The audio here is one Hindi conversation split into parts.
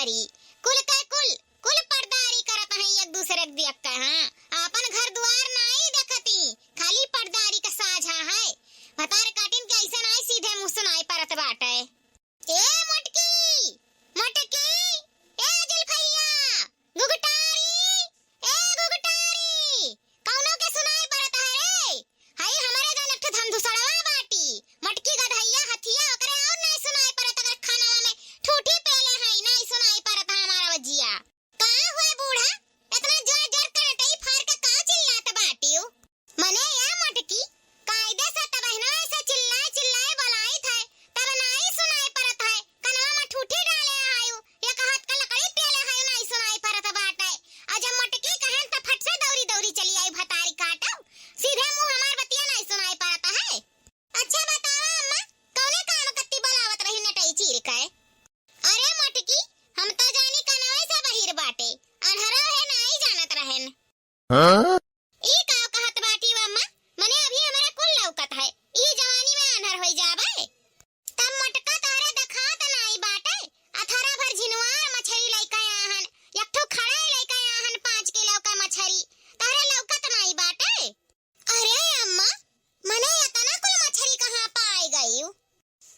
पर्दारी कुल का कुल पर्दारी करत है एक दूसरे के देख के। हां अपन घर द्वार नहीं देखती, खाली पर्दारी का साझा है। भतार काटिन के ऐसा नहीं सीधे मुंह सुनाई परत बाटे। ए मटकी मटकी, ए जुल्फैया, गुगटारी, ए गुगटारी, कौनो के सुनाई परत है रे? हाय हमारे गांव एक ठो धमधुसड़वा बाटी, मटकी गधैया हथिया ओकरे और नहीं सुनाई परत। अगर खानावा में ठूठी पेले है नहीं सुनाई परत हमारा वजिया। कहां हुए बूढ़ा, इतना जोर जोर कर टई फाड़ के का चिल्लात बाटियो? मने या मटकी कायदे से तब ना ऐसे चिल्लाए चिल्लाए बोलाई थे, तब नहीं सुनाई परत है। कनवा में ठूठी डाले आयो, एक हाथ का लकड़ी पेले है नहीं सुनाई परत बाटे। और जब मटकी कहन त फट से दौड़ी दौड़ी चली आई भतारी काटो, सीधे मुंह हमार बतिया नहीं सुनाई परत है। अच्छा बतावा अम्मा, कौने काम कत्ती बोलावत रही नटई चीर के? अरे मटकी हम तो जानी कनवे से बहिर बाटे, अनहरा है नहीं जानत रहन। हां ई का कहत बाटी अम्मा, मने अभी हमारे कुल लौकत है, ई जवानी में अनहर होई जाबे। तब मटका तारे देखात नहीं बाटे, अथरा भर झिनवार मछली लइका आहन, एक ठो खड़ा लइका आहन 5 किलो का मछली, तारे लौकत नहीं बाटे। अरे अम्मा मने इतना कुल मछली कहां पाई गई?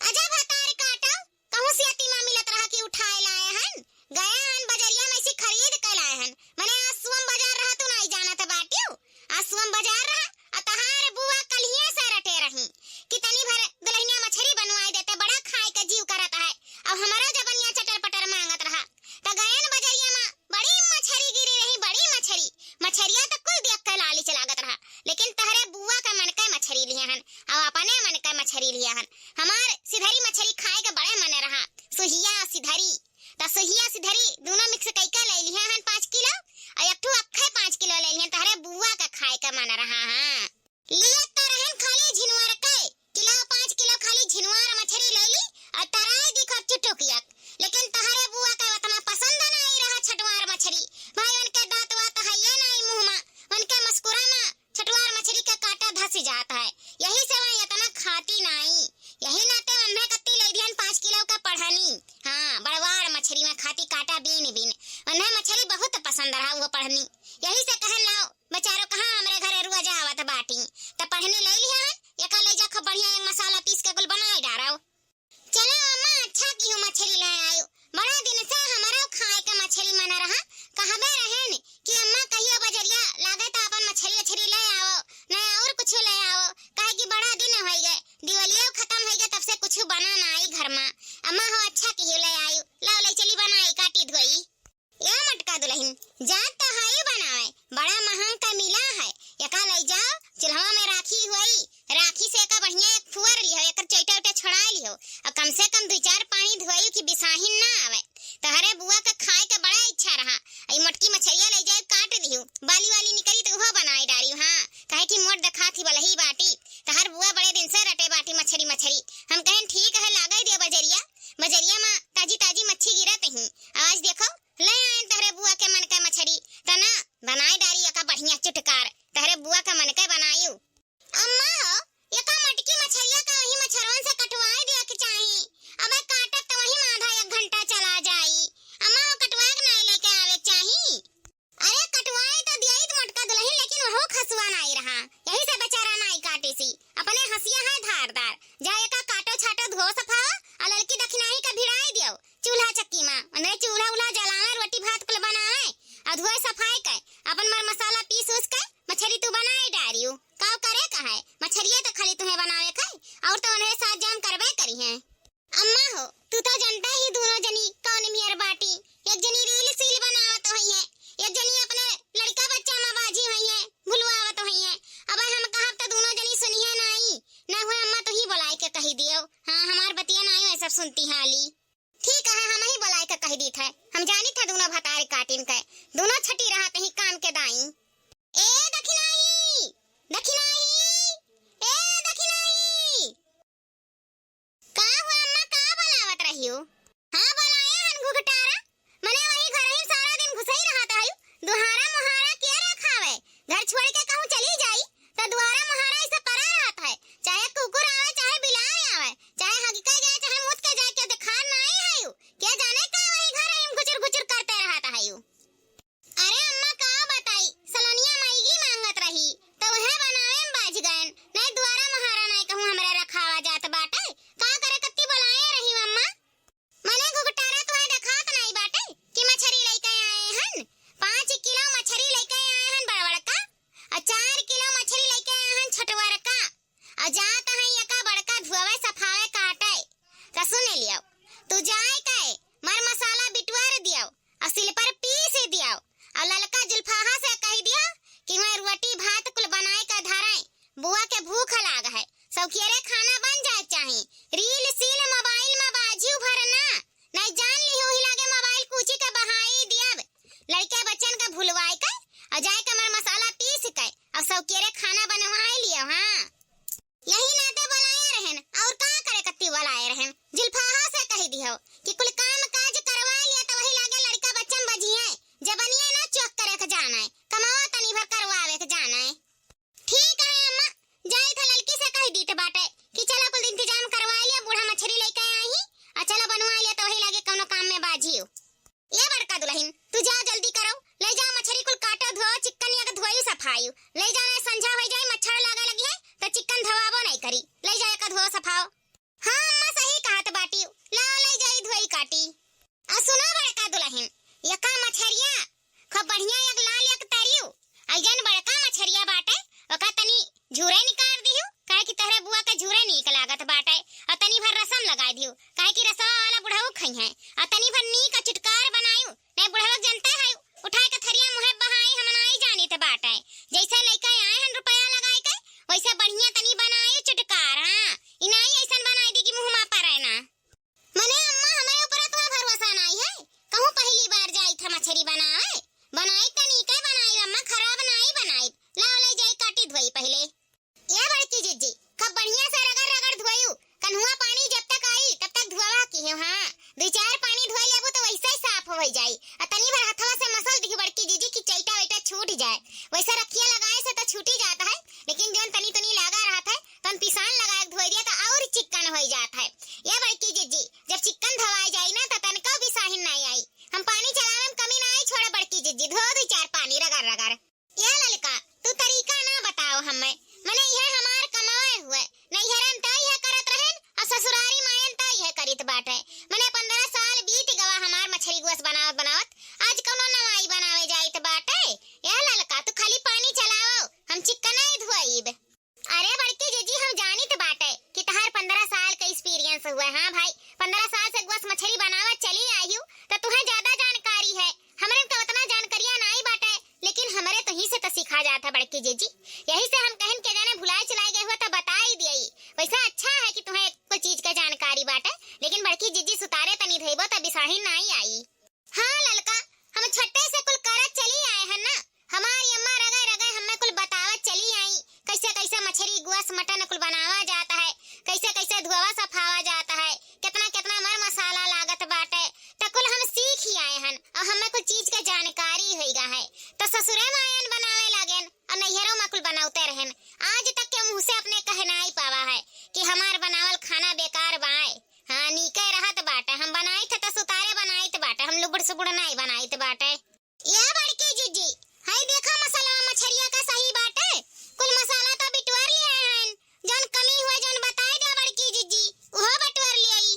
अजा भतार काटो, कहूं से अतिमा मिलत रहा कि उठाए लाए हन, गया हन बजरिया में से खरीद के लाए हन। मने आसुम बाजार रहा तो नहीं जानत बाटियो, आसुम बाजार रहा अतहार बुआ कलिया से रटे रही कि तनी भर दुल्हनिया मछली बनवाई देते, बड़ा खाए का जीव करत है। अब हमारा जबनिया चटर पटर मांगत रहा त गयन बजरिया में बड़ी मछली गिरी रही, बड़ी मछली, मछरिया तो कुल देख के लाली चलागत रहा, लेकिन तहरे बुआ का मन के मछली लिया हन और अपने मन के मछली लिया हन। हमार सिधरी मछली खाए के बड़े मन रहा, सुहिया सिधरी, त सुहिया सिधरी दोनों मिक्स कइका ले लिया हन 5 किलो, और एक ठो अक्खे 5 किलो ले लिया, तहरे बुआ का खाए का मन रहा। हां लिया त रहन खाली झिनवार के किलो 5 किलो खाली झिनवार मछली ले ली और तराई दिखत चुटुकिया, लेकिन तहरे बुआ का उतना पसंद नहीं रहा छटवार मछली। भाई उनके दांत वात हइये नहीं मुंह में, उनके मस्कुरा में छटवार मछली का कांटा धस जाता है, यही से वह इतना खाती नहीं। यही नाते उन्हें कत्ती ले दियन 5 किलो का पढ़नी। हां बड़वार मछली में खाती कांटा बीन बीन, उन्हें मछली बहुत पसंद रहा वो पढ़नी, यही से कहन लाओ बेचारो कहां हमरे घरे रुआ जावत बाटी त पढ़नी ले लिया हन, एका ले जा खूब बढ़िया एक मसाला पीस के गुल बनाए डारो। चलो अम्मा अच्छा की हो मछली ले आयो, बड़ा दिन से हमारा खाए का मछली मन रहा, कहबे रहन कि अम्मा कहियो बजरिया लागे त अपन मछली ले आओ, न और कुछ ले आओ, काहे कि बड़ा दिन हो गए, दिवालियो खत्म हो गए तब से कुछ बना नहीं घर में। अम्मा हो अच्छा की ले आयो, लाओ ले चली बनाई काटी धोई। या मटका दुल्हन जात तो हाई बनावे, बड़ा महंग का मिला है, एका ले जाओ चूल्हा में राखी हुई, राखी से का बढ़िया एक फुअर लियो, एक चोटा उटा छुड़ा लियो, और कम से कम 2-4 पानी धोई कि बिसाहिन ना आवे। तहरे बुआ का खाए का बड़ा इच्छा रहा, आई मटकी मछलिया ले जाए काट दियो, बाली वाली निकली तो वो बनाई डाली। हां काहे कि मोट देखा थी बलही बाटी, तहर बुआ बड़े दिन से रटे बाटी मछली। हम कहें ठीक है लागाई दे बजरिया, बजरिया में ताजी ताजी मच्छी गिरत ही, आज देखो ले आए तहरे बुआ के मन के मछली, तना बनाई डाली का बढ़िया चुटकार, तहरे बुआ का मन के बनायू। अम्मा हो एका मटकी मछलिया का वही मछरवन से कटवाई दे के चाही, अबे काटत तो वही आधा 1 घंटा चला जाई। अम्मा हो कटवा के नहीं लेके आवे चाही। अरे कटवाई तो दियाई तो मटका दुल्हन, लेकिन वो खसवा नहीं रहा, यही से बेचारा नहीं काटे सी, अपने हंसिया है धारदार, जाए का काटो छाटो धो सफा और लड़की दखनाही का भिड़ाई दियो चूल्हा चक्की में, उन्हें चूल्हा उल्हा जलाए रोटी भात कुल बनाए और धोए सफाई के अपन मर मसाला पीस उस के मछली तू बनाए डारियो, काव करे का है मछलिए तो खाली तुम्हें बनावे के और तो उन्हें साथ जाम करबे करी है। अम्मा हो तू तो जानता ही दोनों जनी कौन मियर बाटी, एक जनी रील सील बनावत होई है, एक जनी अपने लड़का बच्चा में बाजी होई है, भुलवावत होई है। अब हम कहब तो दोनों जनी सुनिए नहीं, ना हुआ अम्मा तो ही बुलाए के कही दियो। हां हमार बतिया नहीं है सब सुनती हाली, ठीक है हम ही बुलाए के कह दी थे, हम जानी था दोनों भतार काटिन के, दोनों छठी रहत ही कान के दाई। ए दखिनाई दखिनाई, ए दखिनाई, का हुआ अम्मा का बुलावत रहियो? हां बुलाए हन घुघटारा, मने वही घर ही सारा दिन घुसे ही रहत है, दुहारा मुहारा के रखावे, घर छोड़ के कहूं चली जाई तो दुहारा मुहारा इसे परा रहत है, चाहे कुकुर आवे चाहे बिलाई आवे, चाहे हगिका जाए चाहे मुत के जाए, के दिखार नहीं है, के जाने का वही घर ही घुचर दुल्हन, तू जा जल्दी करो, ले जा मछली कुल काटो धो चिकन या धोई सफाई, ले जाना संझा हो जाए मच्छर लागे लगी है तो चिकन धवाबो नहीं करी, ले जा का धो सफाओ। हाँ अम्मा सही कहत बाटी, लाओ ले जाई धोई काटी। आ सुनो बड़का दुल्हन, यका मछरिया खूब बढ़िया एक लाल एक तरियो, अइजन बड़का मछरिया बाटे ओका तनी झूरे निकाल दियो, काहे कि तहरे बुआ के झूरे नीक लागत बाटे, और तनी भर रसम लगा दियो, काहे कि रसवा वाला बुढ़ऊ खई है, और तनी भर नीक चुटकार बनायो, नहीं बुढ़ऊ जनता है उठाए के थरिया मुहे बहाई हम नहीं जानी ते बाटे, जैसे लइका आए हन रुपया लगाए के वैसे बढ़िया तनी बनायो चुटकार। हां इनाई ऐसन बनाई दी कि मुंह मा परे ना। मने अम्मा हमारे ऊपर तो भरोसा नहीं है, कहूं पहली बार जाई था मछली बनाए, बनाई तनी के बनाई अम्मा, खराब नहीं बनाई, लाओ ले जाई काटी धोई पहले। ये बड़की जीजी खूब बढ़िया से रगड़ रगड़ धोयू, कन्हुआ पानी जब तक आई तब तक धोवा की है। हां दो चार पानी धोई लेबो तो वैसे ही साफ हो जाई, और तनी भर हथवा से मसल दी बड़की जीजी की चैटा वेटा छूट जाए, वैसे रखिया लगाए से तो छूटी जाता है, लेकिन जोन तनी तनी लगा रहता है तन पिसान लगा के धोई दिया तो और चिकन हो जाता है। ये बड़की जीजी जब चिकन धवाई जाई ना तो तनका भी साहिन नहीं आई, हम पानी चलावे में कमी ना आई, छोड़ बड़की जीजी धो दो चार पानी रगड़ रगड़। ये ललका तू तरीका ना बताओ हमें, मने यह हमार कमाए हुए नहीं हरन त यह करत रहन और ससुरारी मायन त यह करित बाटे, मने 15 साल बीत गवा हमार मछली गोस बनावत बनावत, आज कौनो नवाई बनावे जाइत बाटे। ये ललका तू खाली पानी चलाओ, हम चिकन नहीं धोईब। अरे बड़की जीजी हम जानित बाटे कि तहार 15 साल का एक्सपीरियंस हुआ। हां भाई 15 साल से गोस मछली बनावत चली आई हूं तो तुम्हें ज्यादा जानकारी है, हमरे तो उतना जानकारियां नहीं बाटे, लेकिन हमरे तो ही से तो सिखा जाता बड़की जीजी, यही से हम कहन के जाने भुलाए चलाई गए हुआ तो बता ही दियई। वैसा अच्छा है कि तुम्हें कोई चीज का जानकारी बाटे, लेकिन बड़की जीजी सुतारे तनी धइबो त बिसाही नहीं आई। हां ललका हम छट्टे से कुल करत चली आए हैं ना, हमारी अम्मा रगड़ रगड़ हमें कुल बतावत चली आई कैसे कैसे मछली गोस मटन कुल बनावा जाता है, कैसे कैसे धोवा सफावा जाता है, कितना कितना मर मसाला लागत बाटे, त कुल हम सीख ही आए हैं और हमें कुछ चीज का जानकारी होइगा है, तो ससुरे मायन बनावे लागेन और नैहरों में कुल बनावते रहन, आज तक के मुंह से अपने कहना ही पावा है कि हमार बनावल खाना बेकार बाए। हां नीके रहत बाटे, हम बनाई थे तो सुतारे बनाई थे बाटे, हम लुबड़ सुबड़ नहीं बनाई थे बाटे। ये बड़की जीजी हाय देखा मसाला मछरिया का सही बाटे, कुल मसाला तो बिटवर लिए हैं, जोन कमी हुए जोन बताई दे बड़की जीजी वो बटवर लियाई।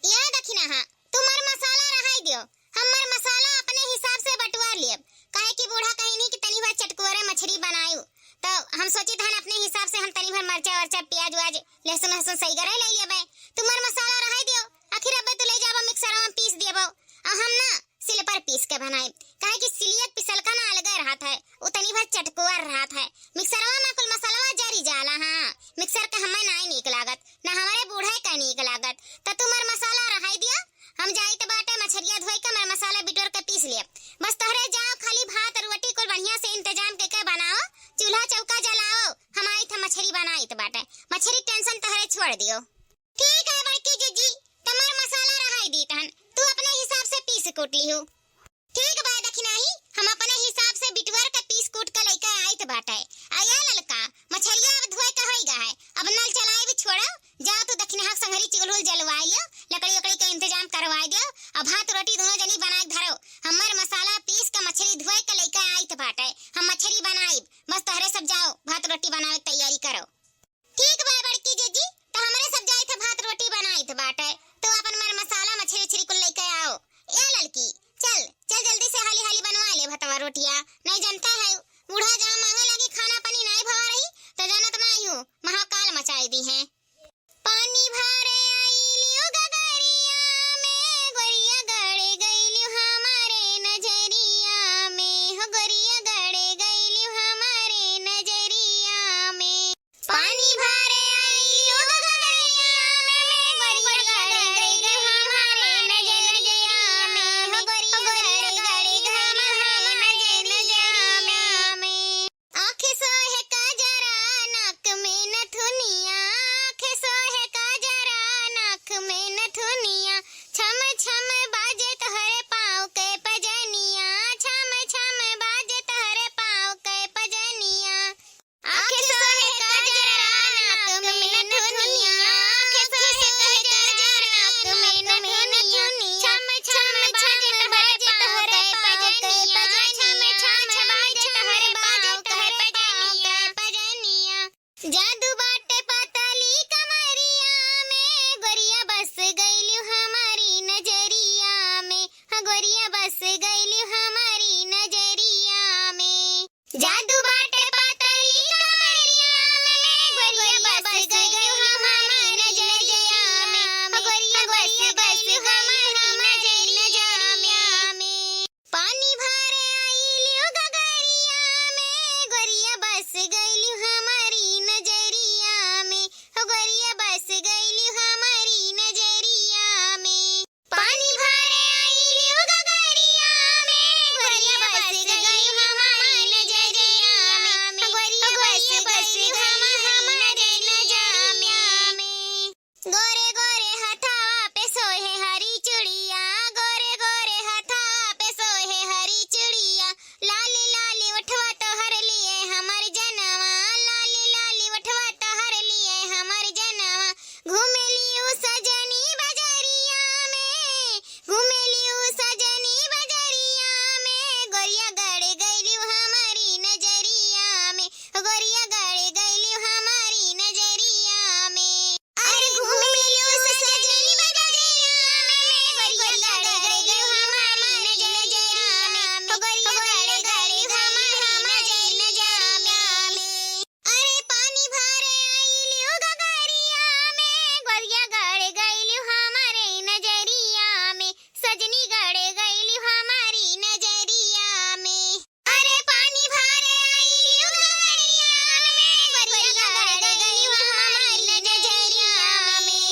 ये देखिना हां तुमर मसाला रहाई दियो, हमर मसाला अपने हिसाब से बटवार लियब, काहे कि बूढ़ा कहीं नहीं कि तनी भर चटकोरे मछली बनायू, तो हम सोची था अपने हिसाब से हम तनी भर मरचा वरचा प्याज वाज लहसुन लहसुन सही करे ले लियबे, तुमर मसाला रहाई दियो, आखिर अब तू ले जाबो मिक्सर में पीस देबो, और हम ना सिल पर पीस के बनाए, काहे कि सिलियत पिसल का ना अलग रहत है, उतनी भर चटकोर रहत है, मिक्सरवा में कुल मसाला जरी जाला। हां मिक्सर के हमें नहीं नीक लागत, ना हमारे बूढ़े का नीक लागत, तो तुमर मसाला रहाई दिया, हम जाई त बाटे मछरिया धोई के मर मसाला बिटोर के पीस लिए, बस तोहरे जाओ खाली भात रोटी कुल बढ़िया से इंतजाम के बनाओ, चूल्हा चौका जलाओ, हम आई थ मछली बनाई त बाटे, मछली टेंशन तोहरे छोड़ दियो। ठीक है बड़की जीजी तुम्हार मसाला रहाई दी तहन, तू अपने हिसाब से पीस कूट लिहू। ठीक बा दखिनाही हम अपने हिसाब से बिटवर के पीस कूट के लेके आई त बाटे। आया ललका मछलिया अब धोए के होई गए, अब नल चलाए भी छोड़ो, जाओ तू दखिनाहा संघरी चिगुल जलवाई लियो, लकड़ी उकड़ी का इंतजाम करवाई दियो, अब भात रोटी दोनों जनी बना के धरो, हमर मसाला पीस के मछली धोए के लेके आई त बाटे, हम मछली बनाई, बस तोहरे सब जाओ भात रोटी बनावे की तैयारी करो। ठीक बा बड़की जीजी तो हमरे सब जाई थ भात रोटी बनाई त बाटे, तो अपन मर मसाला मछली उछली कुल लेके आओ। ए ललकी चल चल जल्दी से हाली हाली बनवा ले भतवा रोटिया, नहीं जानता है बूढ़ा जहां मांगे लगी खाना पानी नहीं भवा रही तो जानत नहीं हूं महाकाल मचाई दी है। पानी भरे आई लियो गगरिया में, गोरिया गड़े गईलियो हमारे नजरिया में, हो गोरिया गड़े गईलियो हमारे नजरिया में, पानी भरे आई लियो गगरिया में, गोरिया गड़े गईलियो हमारे नजरिया में, हो गोरिया गड़े गईलियो हमारे नजरिया में। आंखें सोहे का जरा नाक में नथुनिया, आंखें सोहे का जरा गोरिया बस गइल हमारी नजरिया में। जादू बाटे पातली कमरिया में, गोरिया बस गइल हमारी नजरिया में। गोरिया बस हमारी नजरिया में। पानी भरे आइलियो गगरिया में, गोरिया बस गइल हमारी नजरिया में। गोरिया बस गइल हमारी नजरिया में। पानी भरे आइलियो गगरिया में, गोरिया बस गइल हमारी नजरिया में। गोरिया बस हमारी नजरिया में। गोरे गोरे हथवा पे सोहे हरी चूड़िया, गोरे गोरे हथवा पे सोहे हरी चूड़िया। लाली लाली उठवा तोहर लिए हमर जनवा, लाली लाली उठवा तोहर लिए हमर जनवा। घूमेलियो सजनी बजरिया में, घूमेलियो सजनी बजरिया में। गोरिया गड़ गइलियो हमारी नजरिया में। गोरिया गड़ गइलियो हमारी नजरिया में। अरे घूमेलियो सजनी बजरिया में, गोरिया गड़ गइलियो हमारी नजरिया में। गोरिया गड़ गइलियो हमारी नजरिया में। अरे पानी भरे आइलियो गगरिया में, गोरिया गड़ गइलियो हमारे नजरिया में। सजनी गड़ गइलियो हमारी नजरिया में। अरे पानी भरे आइलियो गगरिया में, गोरिया गड़ गइलियो हमारी नजरिया में।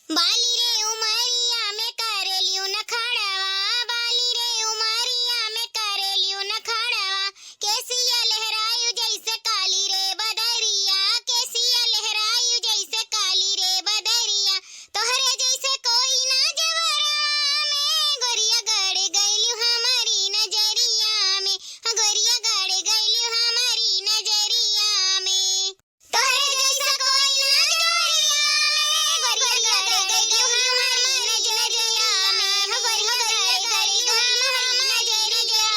बाली रे उमरिया में करेलियो नखड़वा, बाली रे उमरिया में करेलियो नखड़वा। केसिया लहरायु जैसे काली रे बदरिया, केसिया लहरायु जैसे काली रे बदरिया। तोहरे जैसे कोई ना जवरवा में, गोरिया गड़ गइलियो हमारी नजरिया में। गोरिया गड़ गइलियो हमारी नजरिया में। तोहरे जैसा कोई ना जवरवा में, गोरिया गड़ गइलियो हमारी नजरिया में। गोरिया गड़ गइलियो हमारी नजरिया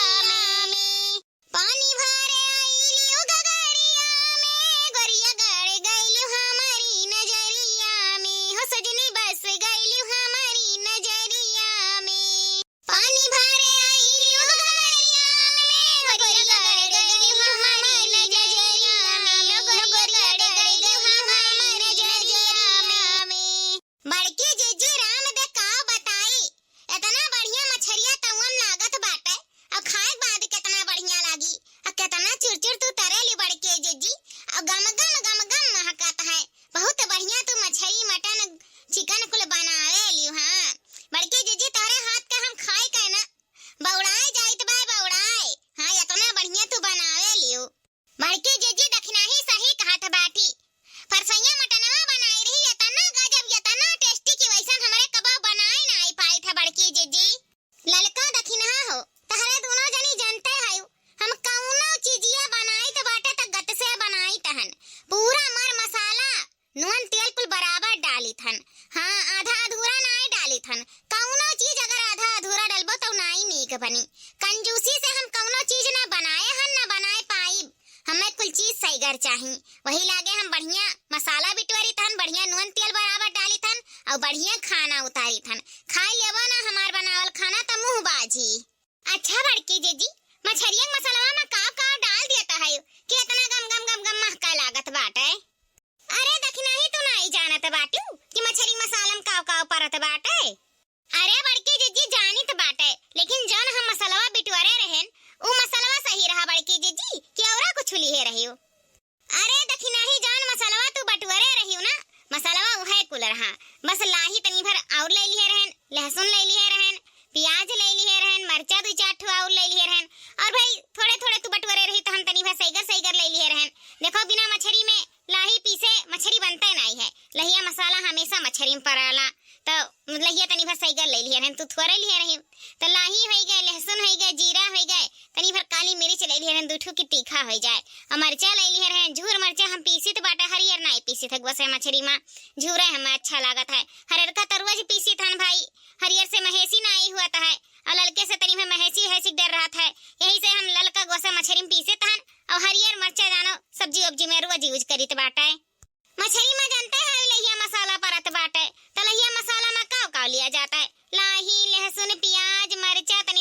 में। पानी भरे आइलियो गगरिया में, गोरिया गड़ गइलियो हमारी नजरिया में। हो सजनी बस गइलियो हमारी नजरिया में। पानी भरे आइलियो गगरिया में, गोरिया गड़ गइलियो हमारी नजरिया में। गोरिया गड़ गइलियो हमारी नजरिया में। बड़के जीजी राम दे का बताई, इतना बढ़िया मछरिया तवन लागत बाटे। अब खाए बाद कितना बढ़िया लागी। अब कितना चुरचुर तू तरेली बड़के जीजी। अब गम महकत है। बहुत बढ़िया तू मछली मटन चिकन कुल बनावेलियो। हाँ बड़के जीजी तोरे हाथ का हम खाए के ना बौड़ाए जाइत बा बौड़ाए। हाँ इतना बढ़िया तू बनावेलियो। बड़के जीजी दखना ही सही कहत बाटी। फरसैया मटनवा बनाई रही इतना गजब इतना टेस्टी कि वैसन हमरे कबो बनाए ना आई पाई था बड़के जीजी। ललका दखिना हो तहरे दोनों जनी जानते है हम कौनो चीजिया बनाई तो बाटे त गत से बनाई तहन। पूरा मर मसाला नून तेल कुल बराबर डाली थन। हाँ आधा अधूरा नाई डाली थन। कौनो चीज अगर आधा अधूरा डलबो तो नाई नीक बनी। कंजूसी से हम कौनो चीज ना बनाए हन ना बनाए पाई। हमें कुल चीज सहीगर चाही। वही लागे हम बढ़िया मसाला बिटवरी थन, बढ़िया नून तेल बराबर डाली थन और बढ़िया खाना उतारी थन। खाई लेबो ना हमार बनावल खाना त मुंह बाजी। अच्छा बड़की जीजी मछरिया मसाला में का डाल देता है कि इतना गम महका लागत बाटे। अरे दखना ही तू नहीं जानत बाटू कि मछरी मसाला में का परत बाटे। अरे बड़की जीजी जानी तो बाटे लेकिन जौन हम मसालावा बिटवरे रहन उ मसालावा सही रहा बड़की जीजी कि औरा कुछ लिए रहियो। अरे दखना ही जौन मसालावा तू बटवरे रहियो ना मसालावा उहे कुल रहा। बस लाही तनी भर और ले लिए रहन, लहसुन ले लिए रहन, प्याज ले लिए रहन, मरचा दो चार ठो और ले लिए रहन। और भाई थोड़े थोड़े तू बटवरे रही तो हम तनी भर सहीगर ले लिए रहन। देखो बिना मछरी में लाही पीसे मछरी बनते नहीं है। लहिया मसाला हमेशा मछरी में पड़ाला तो लहिया तनी भर सहीगर ले लिए रहन। तू थोड़े लिए रही तो लाही हो गए, लहसुन हो गए, जीरा हो गए, तनी भर काली मिर्च ले लिए रहन, दूठो की तीखा हो जाए। और मरचा ले लिए रहन, झूर मरचा हम पीसी तो बाटा हरियर नहीं पीसी थे। बस मछरी में झूरा हमें अच्छा लागत है। हरियर का तरुआ जी पीसी था भाई, हरियर से महेसी ना आई हुआ है और ललके से तनी में महेसी डर रहा था। यही से हम ललका गोसा मछरी में पीसे था और हरियर मरचा जानो सब्जी उब्जी में रोज यूज करीत बाटे। मछली में जानते हैं लहिया मसाला परत बाटे तो लहिया मसाला में का लिया जाता है। लाही लहसुन प्याज मरचा तनी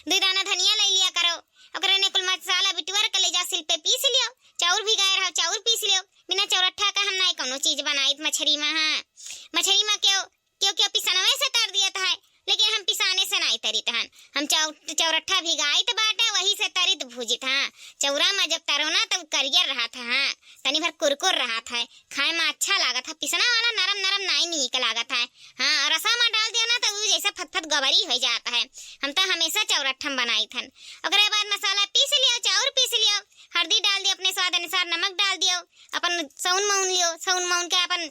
दो दाना धनिया ले लिया करो, ओकरे ने कुल मसाला बिटवर के ले जा सिल पे पीस लियो। चाउर भी गए रहो, चाउर पीस लियो। बिना चौरठा का हम नहीं कोनो चीज बनाई मछली में। हाँ, मछली में क्यों क्यों क्यों पिसनवे से तर दिया था, लेकिन हम पिसाने से नहीं तरित हन। हम चौरठा भिगाई तो बाटा वही से तरित भूजित। हाँ, चौरा में जब तरो ना तब करियर रहा था। हाँ, तनी भर कुरकुर रहा था, खाए में अच्छा लगा था। पिसना वाला नरम नरम नहीं नीक लागत है। हाँ, रसा में डाल दिया ना तो वो जैसा फटफट गबरी हो जाता है। हम तो हमेशा चौरठम बनाई थन। ओकरे बाद मसाला पीस लियो, चाउर पीस लियो, हल्दी डाल दियो, अपने स्वाद अनुसार नमक डाल दियो, अपन सौन मौन लियो। सौन मौन के अपन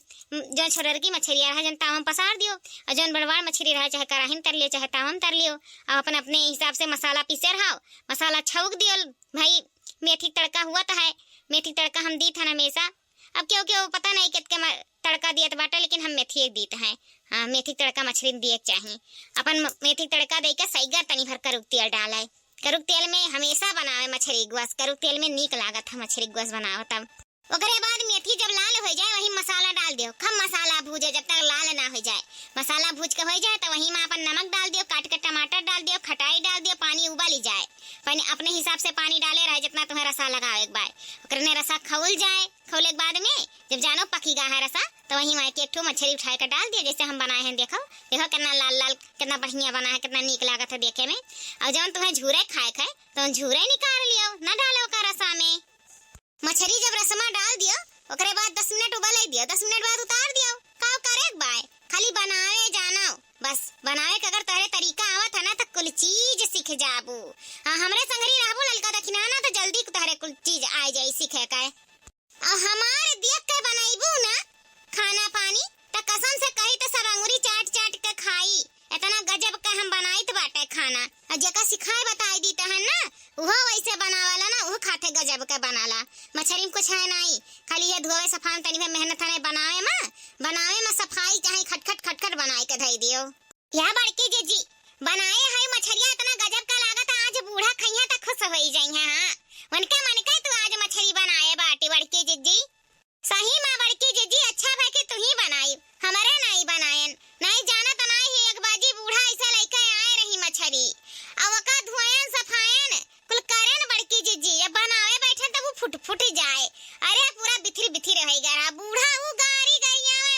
जो छोरर की मछली रहा जन ताव में पसार दियो, और जौन बड़वाड़ मछली रहा चाहे कराही में तर लियो चाहे ताव में तर लियो। और अपन अपने हिसाब से मसाला पीसे रहो, मसाला छौक दियो। भाई मेथी तड़का हुआ तो है, मेथी तड़का हम दी था हमेशा। अब क्यों क्यों पता नहीं कितने तड़का दिए तो बाटा, लेकिन हम मेथी दी है। हाँ, मेथी तड़का मछली दिए चाहिए। अपन मेथी तड़का दे के सही तनी भर करुक तेल डाले। करुक तेल में हमेशा बनावे मछली गुआस, करुक तेल में नीक लागत है मछली गुआस बनाओ तब। ओकरे बाद मेथी जब लाल हो जाए वही मसाला डाल दियो। कम मसाला भूजे जब तक लाल ना हो जाए। मसाला भूज के हो जाए तो वही में अपन नमक डाल दियो, काट के टमाटर डाल दियो, खटाई डाल दियो, पानी उबाली जाए। पानी अपने हिसाब से पानी डाले रहे जितना तुम्हें रसा लगाओ। एक बार ओकरे ने रसा खौल जाए, खौले के बाद में जब जानो पकी गा है रसा तो वही में एक ठो मछली उठा के डाल दिया जैसे हम बनाए हैं। देखो देखो कितना लाल लाल कितना बढ़िया बना है, कितना नीक लागत है देखे में। और जब तुम्हें झूरे खाए तो झूरे निकाल लियो, न डालो का रसा में। मछली जब रसमा डाल दियो ओकरे बाद 10 मिनट उबाल दियो, 10 मिनट बाद उतार दियो। का करे बाय खाली बनावे जानो, बस बनावे के अगर तोहरे तरीका आवत है ना तो कुल चीज सीख जाबू। हाँ, हमरे संगरी रहबू ललका दखिना ना तो जल्दी तोहरे कुल चीज आ जाई सीखे के। और हमारे देख के बनाईबू ना खाना पानी तो कसम से कही तो सब अंगुरी चाट चाट के खाई। इतना गजब का हम बनाइत बाटे खाना। और जेका सिखाए बताई दी है ना वो वैसे बनावाला ना वो खाते गजब का बनाला। मछली में कुछ है नहीं, खाली ये धोवे सफाई तनी में मेहनत है बनावे में सफाई चाहे खटखट खटखट बनाए के धई दियो। या बड़की जीजी बनाए है मछलियां इतना गजब का लागत आज बूढ़ा खइया त खुश होई जाई है। हां, मन के तू आज मछली बनाए बाटी बड़की जीजी। सही में बड़की जीजी अच्छा भाई कि तू ही बनाई, हमारे नहीं बनायन। नहीं जाना तो नहीं है एक बाजी बूढ़ा ऐसा लेके आए रही मछली अब का धोयन सफायन कुल करन बड़की जीजी। जब बनावे बैठे तो वो फुट फुट जाए। अरे पूरा बिथरी बिथरी रहेगा रा बूढ़ा वो गारी गरियावे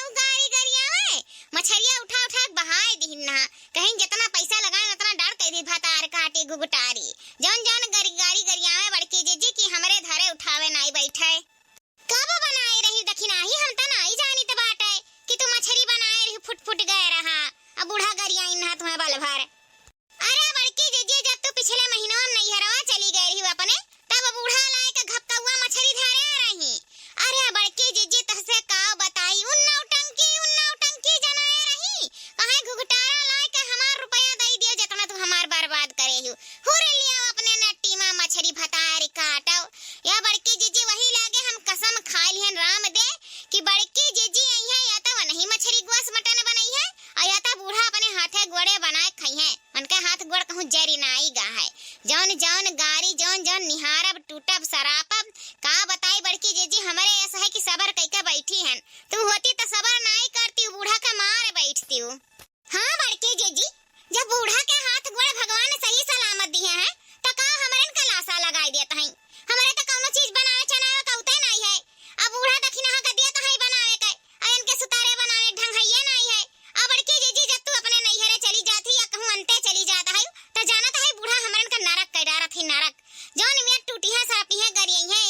मछलियां उठा उठा बहाए दिहिन ना। कहीं जितना पैसा लगाए उतना डर कह दी भतार काटी गुगटारी जौन जौन गारी गरियावे बड़की जीजी की हमरे धारे उठावे नहीं बैठे। कब बनाए रही दखिनाही हम त नहीं जानी त बाटे कि तू मछली बनाए रही फुट फुट गए रहा। अब बूढ़ा गरियाई ना तुम्हें बल भर। अरे बड़की जीजी जब तू पिछले महीनों में नैहरवा चली गई रही अपने तब बूढ़ा लाए के घपकौआ मछली धरे रही। अरे बड़की जीजी तहसे का बताई उन नौटंकी जनाए रही। कहे घुघटारा लाए के हमार रुपया दई दियो जितना तू हमार बर्बाद करे हुरे लिया अपने नट्टी में मछली भतारी काटो। या बड़की जीजी वही लागे हम कसम खाई लिहन राम दे कि बड़की जीजी आई है या तो नहीं मछली गुआस मटन बनाई है और या तो बूढ़ा अपने हाथे गोड़े बनाए खाई है। उनके हाथ गोड़ कहूं जरी नाई गा है जौन जौन गारी जौन जौन निहारब टूटब सरापब का बताई बड़की जीजी। हमारे ऐसा है कि सबर कइके बैठी हन, तू होती तो सबर नहीं करती बूढ़ा के मारे बैठती। हाँ बड़की जीजी जब बूढ़ा के हाथ गोड़ भगवान ने सही सलामत दिए हैं तो का हमरन का लाशा लगाई देता है। हमारे तो कौनो चीज बनावे चनावे कौते नहीं है। अब बूढ़ा दखिना का दिया तो है बनावे के अयन के सुतारे बनावे ढंग है नहीं है। अब बड़की जीजी जब तू अपने नैहरे चली जाती या कहूं अंते चली जाता है तो जानत है बूढ़ा हमरन का नरक कह डारत है। नरक जौन में टूटी है सापी है गरियई है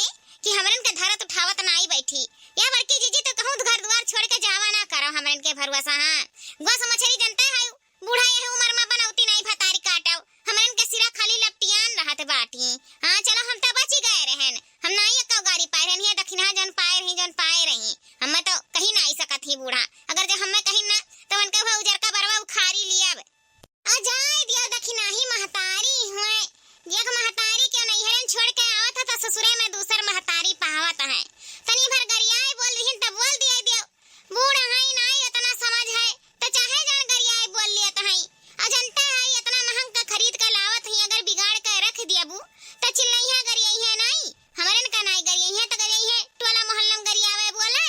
कि हमरन के धरत उठावत नहीं बैठी। या बड़की जीजी तो कहूं घर द्वार छोड़ के जावा ना करो हमरन के भरवसा। हां, गोस मछली जनता है बूढ़ा ये उम्र में बनौती नहीं भतारी काटो हमरन के सिरा खाली लपटियान रहत बाटी। हां चलो हम तो बच गए रहन, हम नहीं एक गाड़ी पाए रहन है दखिना जन पाए रही हम तो कहीं नहीं सकत ही बूढ़ा। अगर जो हमें कहीं ना तो उनके भौ उजर का बरवा उखारी लिया आ जाए दिया दखिना ही महतारी हुए। एक महतारी के नैहरन छोड़ के आवत था ससुरे में दूसर महतारी पावत है। तनी भर गरियाए बोल रही तब बोल दिया बूढ़ा है नहीं इतना समझ है तो चाहे जान गरियाए बोल लिया तो है। अजंता है इतना महंग का खरीद के लावत है अगर बिगाड़ के रख दिया बू तो चिल्लैया गरियाई है नहीं हमरन का नहीं गरियाई है तो गरियाई है टोला मोहल्ला में गरियावे बोले।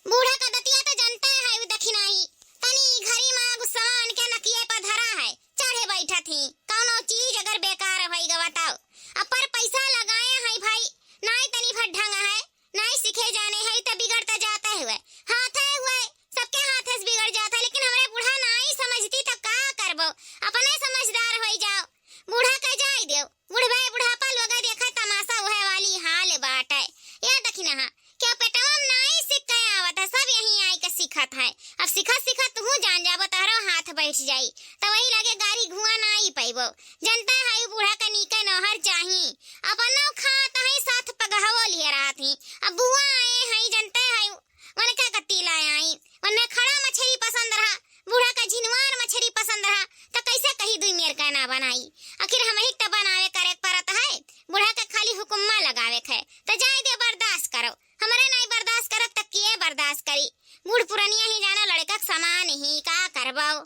बूढ़ा का दतिया तो जनता है दखिना ही तनी घरी में गुस्सा के नकिए पर धरा है चढ़े बैठा थी कौनो चीज बेकार भई ग बताओ। अब पर पैसा लगाए है भाई, नाई तनी भर ढंग है, नाई सीखे जाने है तो बिगड़ता जाता है। हाथ है हुए सबके हाथ से बिगड़ जाता है, लेकिन हमारे बूढ़ा नाई समझती तो का करबो, अपने समझदार हो जाओ। बूढ़ा का जाय देव, बुढ़वा बुढ़ापा लोग देखा तमाशा वह वाली हाल बाट है। या दखिना हां क्या पेटवा नाई सीख के आवत है, सब यहीं आई के सीखत है। अब सीखा सीखा तू जान जाबो तारो हाथ बैठ जाई तो वही लगे गाड़ी घुआ ना आई पाइबो। जनता है बूढ़ा का नीके नहर चाही, अपन नौ खात है साथ पगहवो लिए रात ही। अब बुआ आए है जनता है मन का गति लाए आई, वने खड़ा मछली पसंद रहा, बूढ़ा का झिनवार मछली पसंद रहा, तो कैसे कही दुई मेर का ना बनाई। आखिर हम ही तो बनावे करे परत है, बूढ़ा का खाली हुक्मा लगावे है तो जाय दे बर्दाश्त करो। हमारे नहीं बर्दाश्त करत तक किए बर्दाश्त करी, बूढ़ पुरानिया ही जाना लड़का समान ही का करबाओ।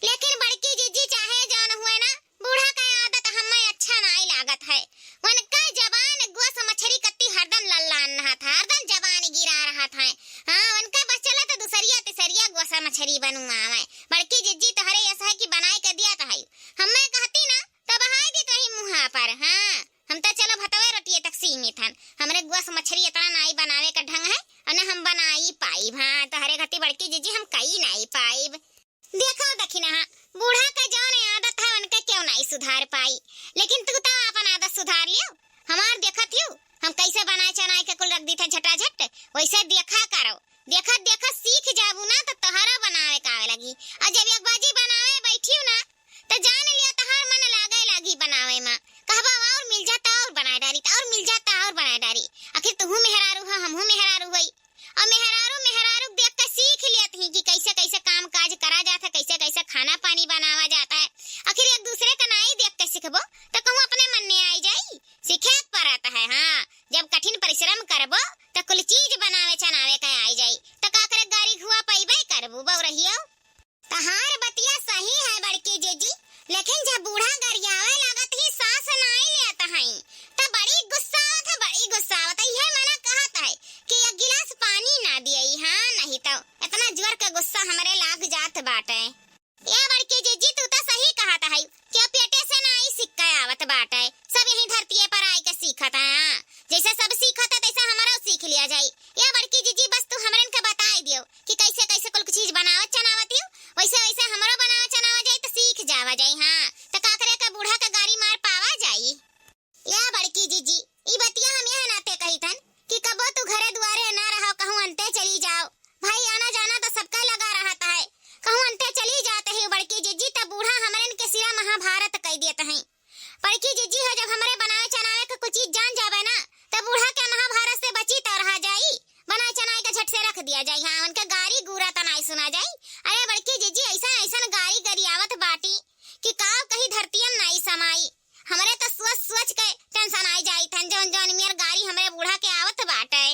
लेकिन बड़की जीजी चाहे जान हुए ना, बूढ़ा का आदत हमें अच्छा नहीं लागत है। उनका जबान गोस मछली कत्ती हरदम लल्लान रहा था, हरदम जबान गिरा रहा था। हाँ उनका बस चला तो दूसरिया तीसरिया गोसा मछली बनूंगा मैं। बड़की जीजी तो हरे ऐसा है कि बनाए कर दिया था, हमें कहती ना तो बहाई दी तो ही मुँह पर। हाँ हम तो चलो भतवे रोटिए तक सीमित हन, हमरे गोस मछली इतना नाई बनावे का ढंग है और न हम बनाई पाइब। हाँ तो हरे घटी बड़की जीजी हम कई नहीं पाइब। देखो दखिना हाँ बूढ़ा का जौन आदत है उनका क्यों नहीं सुधार पाई, लेकिन तू तो अपन आदत सुधार लियो। हमार देखत हो हम कैसे बनाए चनाए के कुल रख दी थे झटाझट, वैसे देखा करो, देखत देखत सीख जाबू ना तो तोहरा बनावे का आवे लगी। और जब एक बाजी बनावे बैठी ना तो जान लियो तोहर मन लागे लगी बनावे में, कहबा और मिल जाता और बनाए डारी और मिल जाता और बनाए डारी। आखिर तू मेहरारू हो हमहू मेहरारू होई, और मेहरारू देख के सीख लेत ही कि कैसे कैसे काम काज करा जाता है, कैसे कैसे खाना पानी बनावा जाता है। आखिर एक दूसरे का नाई देख के सीखबो तो कहूँ अपने मन में आई जाई, सीखे पड़ता है। हाँ जब कठिन परिश्रम करबो तो कुल चीज बनावे चनावे का आई जाई तो का करे गाड़ी घुआ पाइबे करबू बौ रहियो। तहार बतिया सही है बड़की जीजी, लेकिन जब बूढ़ा गरियावे लागत ही सांस नाई लेता है तो बड़ी गुस्सा था, बड़ी गुस्सा होता है। मना कहता है कि एक गिलास पानी ना दियई, हाँ नहीं तो इतना जोर का गुस्सा हमरे लाग जात बाटे। या बड़की जीजी तू तो सही कहता है कि पेटे से नाई सिक्का आवत बाटे, सब यही धरती पर आई के सीखत है। जैसे सब सीखत है तैसा हमारा सीख लिया जाई। या बड़की जीजी बस तू हमरन के बताई दियो कि कैसे कैसे कुल चीज बनावत चनावत हो, वैसे वैसे हमरो बनावा चनावा जाई तो सीख जावा जाई। हाँ तो का करे का बूढ़ा का गाड़ी मार पावा जाई। या बड़की जीजी ई बतिया हम यह नाते कही थन कि कबो तू घरे दुआरे ना रहो, कहूं अंते चली जाओ। भाई आना जाना तो सबका लगा रहता है, कहूं अंते चली जाते है बड़की जीजी तो बूढ़ा हमरन के सिरा महाभारत कह देते हैं। बड़की जीजी हो जब हमरे बनावे चनावे का कुछ चीज जान जावे ना तो बूढ़ा के महाभारत से बची तो रहा जाई, बनाए चनाए का झट से रख दिया जाई। हाँ उनका गाड़ी गुरा तो नहीं सुना जाई। अरे बड़की जीजी ऐसा ऐसा गाड़ी गरियावत बाटी कि काव कहीं धरती में नहीं समाई, हमरे तो सोच सोच के टेंशन आई जाई थन जौन जौन मेर गाड़ी हमरे बूढ़ा के आवत बाटे।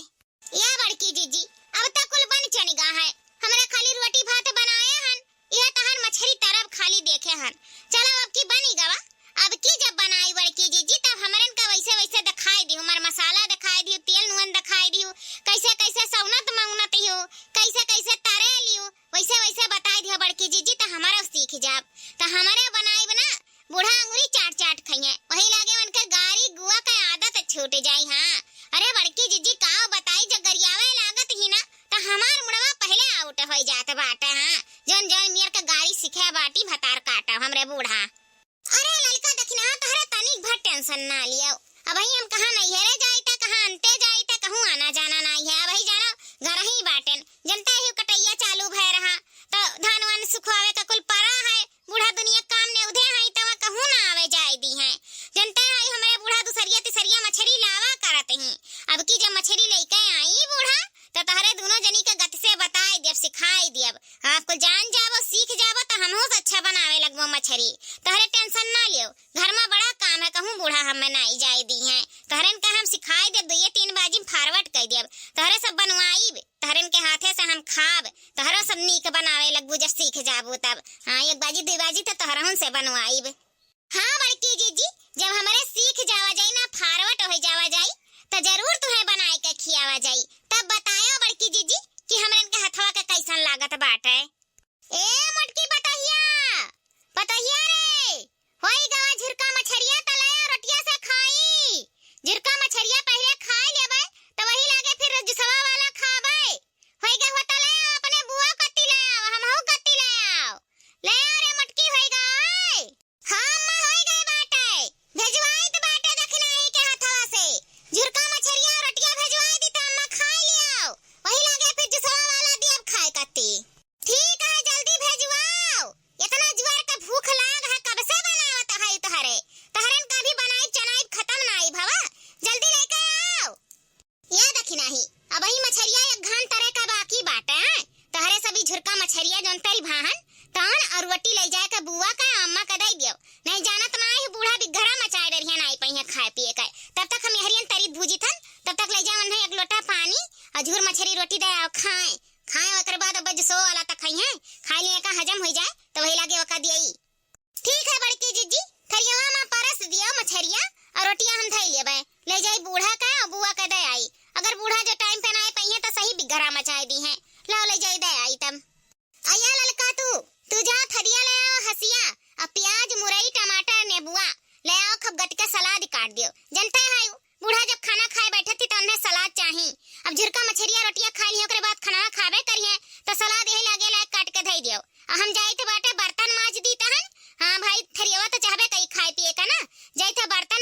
या बड़की जीजी अब तक कुल बन चनिगा है, हमरे खाली रोटी भात बनाए हन, यह तहर मछली तरफ खाली देखे हन। चलो अब की बनी गवा, अब की जब बनाई बड़की जीजी तब हमरन का वैसे वैसे दिखाई दी, हमार मसाला दिखाई दी, तेल नुन दिखाई दी, कैसे कैसे सौनत मौनत हो, कैसे कैसे तरे लियो, वैसे वैसे बताई दी बड़की जीजी तो हमारा सीख जाब। तो हमारे बनाई बना बूढ़ा अंगुरी चाट चाट खाइए, वही लागे उनका गाड़ी गुआ का आदत छूट जाई। हाँ अरे बड़की जीजी काव बताई जब गरियावे लागत ही ना तो हमार मुड़वा पहले आउट हो जात बाटे। हाँ जौन जौन मेर का गाड़ी सीखे बाटी भतार काटा हमरे बूढ़ा। अरे लड़का दखिना तहरे तनिक भर टेंशन ना लियो, अब हम कहां नहीं हेरे जाई ता कहां अंते जाई ता कहूं आना जाना नहीं है। अब जानो घर ही बाटेन जनता ही कटैया चालू भय रहा तो धान वान सुखवावे का कुल परा है, बूढ़ा दुनिया काम ने उधे है तो कहूं ना आवे जाई दी है। जनता है हमारे बूढ़ा दूसरिया तीसरिया मछली लावा करते हैं। अब की जब मछली लेके आई बूढ़ा तो तहरे दोनों जनी के गत से बताई देव सिखाई देव, आपको जान जावो सीख जावो तो हमहू अच्छा बनावे लगबो मछली। तहरे टेंशन ना लियो, घर में बड़ा काम है, कहूं बूढ़ा हमें नहीं जाई दी है, तहरन के हम सिखाई देव, दुइये तीन बाजी फॉरवर्ड कर देव, तहरे सब बनवाई तहरन के हाथे से हम खाब, तहरो सब नीक बनावे लगबू जब सीख जाबू तब। हाँ एक बाजी दो बाजी तो तहरहन से बनवाई। हाँ बड़की जीजी जब हमारे सीख जावा जाई ना फॉरवर्ड हो जावा जाई तो जरूर तुम्हें बनाए के खियावा जाई, तब बतायो बड़की जीजी कि हमरन के हथवा का कैसन लागत बाटे। ए मोटकी पतहिया पतहिया रे होई गवा झिरका मछरिया तले और रोटिया से खाई। झिरका मछरिया पहले खा लेबे तो वही लागे फिर रजसवा वाला खाबे। होई गे होता ले अपने बुआ कत्ती ले आओ, हमहू कत्ती ले आओ। ले आ रे मटकी होई गई। हां अम्मा होई गई बाटे। भेजवाई तो बाटे दखनाई के हाथवा से। झिरका मछरिया और रोटिया भेजवाई दी त अम्मा खाई लियाओ। वही लागे फिर रजसवा वाला दियब खाए कत्ती। ठीक है जल्दी भेजवाओ। इतना ज्वार का भूख लाग है कब से बनावत है तहरे। तहरन कभी बनाई चनाई खत्म नाई भवा। जल्दी लेके आओ। या देखी नहीं अब ही मछरिया एक घान तरह का बाकी बाटे हैं। तहरे सभी झुरका मछरिया जोन तरी भाहन तान और रोटी ले जाए के बुआ का अम्मा का दई दियो। नहीं जानत ना ही बूढ़ा बिघरा मचाए डरिया नाई पहिया खाए पिए के। तब तक हम हरियन तरी भूजी थन तब तक ले जावन है एक लोटा पानी और झूर मछरी रोटी दे आओ खाए। खाए ओकर बाद अब जो सो वाला तक खाई है खाई लिए का हजम हो जाए तो वही लागे वका दियई। ठीक है बड़की जीजी थरियावा में परस दियो मछरिया और रोटियां हम धई लेबे। ले जाई बूढ़ा का और बुआ का दे आई। अगर बूढ़ा जो टाइम पे नाए पहिए तो सही बिघरा मचाए दी है। लो ले जाई दे आई तब। आया ललका तू जा थरिया ले आओ हसिया और प्याज मुरई टमाटर नेबुआ ले आओ खब गट के सलाद काट दियो। जनता है बूढ़ा जब खाना खाए बैठे थी तो उन्हें सलाद चाहिए। अब झिरका मछरिया रोटियां खा ली ओकरे बाद खाना खाबे करिए तो सलाद यही लागे लायक काट के धई दियो। हम जाई तो बाटे बर्तन माज दी तहन। हां भाई थरियावा तो चाहबे कई खाए पिए का ना। जाई तो बर्तन